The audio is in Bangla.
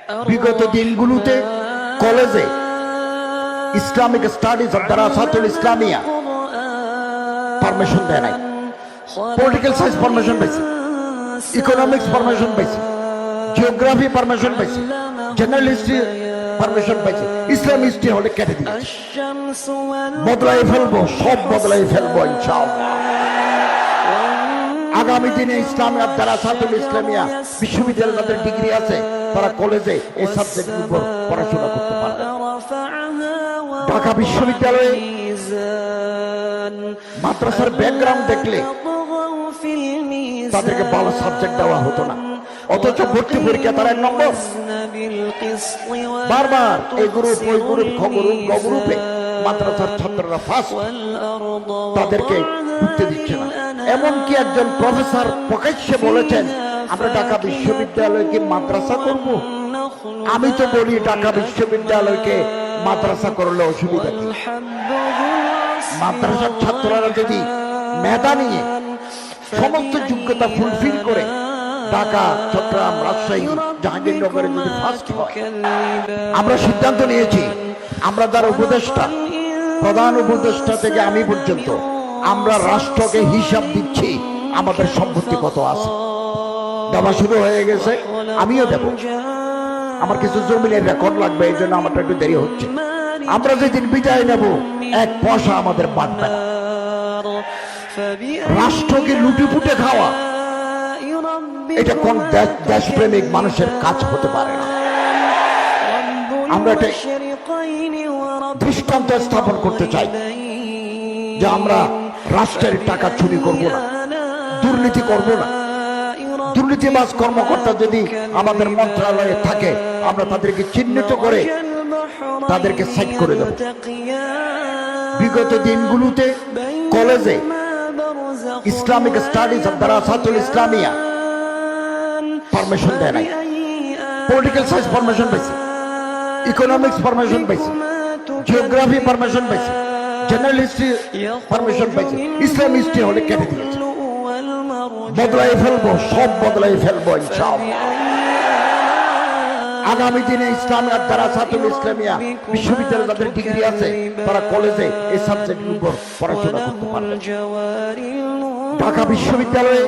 বিগত দিনগুলোতে কলেজে Islamic studies of Darasatul Islamia permission দেয় নাই, পলিটিক্যাল সায়েন্স পারমিশন পাইছে, ইকোনমিক্স পারমিশন পাইছে, জিওগ্রাফি পারমিশন পাইছে, জেনারেল হিস্ট্রি পারমিশন পাইছে, ইসলাম হিস্ট্রি হলে কেটে দিয়েছে। বদলাই ফেলবো, সব বদলাই ফেলবো ইনশাআল্লাহ। আগামী দিনে ইসলামিয়া দারাসাতুল ইসলামিয়া বিশ্ববিদ্যালয়ে যাদের ডিগ্রি আছে তারা কলেজে এই সাবজেক্টের উপর পড়াশোনা করতে পারবে। ঢাকা বিশ্ববিদ্যালয়ে মাদ্রাসার ব্যাকগ্রাউন্ড দেখলে তাদেরকে ভালো সাবজেক্ট দেওয়া হতো না, অথচ ভর্তি পরীক্ষা তারা 1 নম্বর। বারবার এই গ্রুপ ওই গ্রুপ খ গ্রুপ গ গ্রুপে মাদ্রাসার ছাত্ররা ফার্স্ট, তাদেরকে ঢুকতে দিচ্ছে না। এমনকি একজন প্রফেসর প্রকাশ্যে বলেছেন, আমরা ঢাকা বিশ্ববিদ্যালয়কে মাদ্রাসা করব। আমি তো বলি ঢাকা বিশ্ববিদ্যালয়কে মাদ্রাসা করলে অসুবিধা কি? মাদ্রাসার ছাত্ররা যদি মেধা নিয়ে সমস্ত যোগ্যতা ফুলফিল করে ঢাকা, চট্টগ্রাম, রাজশাহী, জাহাঙ্গীরনগরে যদি ফার্স্ট হয়, আমরা সিদ্ধান্ত নিয়েছি, আমরা যারা উপদেষ্টা, প্রধান উপদেষ্টা থেকে আমি পর্যন্ত, আমরা রাষ্ট্রকে হিসাব দিচ্ছি আমাদের সম্পত্তি কত আছে। দেওয়া শুরু হয়ে গেছে, আমিও দেব। আমার কিছু জমিনের রেকর্ড লাগবে, এই জন্য আমারটা একটু দেরি হচ্ছে। আমরা যেদিন বিদায় নেব 1 পয়সা আমাদের বাঁচবে না। রাষ্ট্রকে লুটিপুটে খাওয়া এটা কোন দেশপ্রেমিক মানুষের কাজ হতে পারে না। আমরা এটা দৃষ্টান্ত স্থাপন করতে চাই যে আমরা রাষ্ট্রের টাকা চুরি করব না, দুর্নীতি করব না। দুর্নীতিবাজ কর্মকর্তা যদি আমাদের মন্ত্রণালয়ে থাকে, আমরা তাদেরকে চিহ্নিত করে তাদেরকে সাইড করে দেব। বিগত দিনগুলোতে কলেজে Islamic studies of Darasatul Islamia permission দেয় নাই, পলিটিক্যাল সায়েন্স পারমিশন পাইছে, ইকোনমিক্স পারমিশন পাইছে, জিওগ্রাফি পারমিশন পাইছে, জেনারেল হিস্ট্রি পারমিশন পাইছে, ইসলাম হিস্ট্রি হলে কেটে দিয়েছে। বদলাই ফেলবো, সব বদলাই ফেলবো ইনশাআল্লাহ। আগামী দিনে ইসলামিয়া দারাসাতুল ইসলামিয়া বিশ্ববিদ্যালয়ে যাদের ডিগ্রি আছে তারা কলেজে এই সাবজেক্টের উপর পড়াশোনা করতে পারবে। ঢাকা বিশ্ববিদ্যালয়ে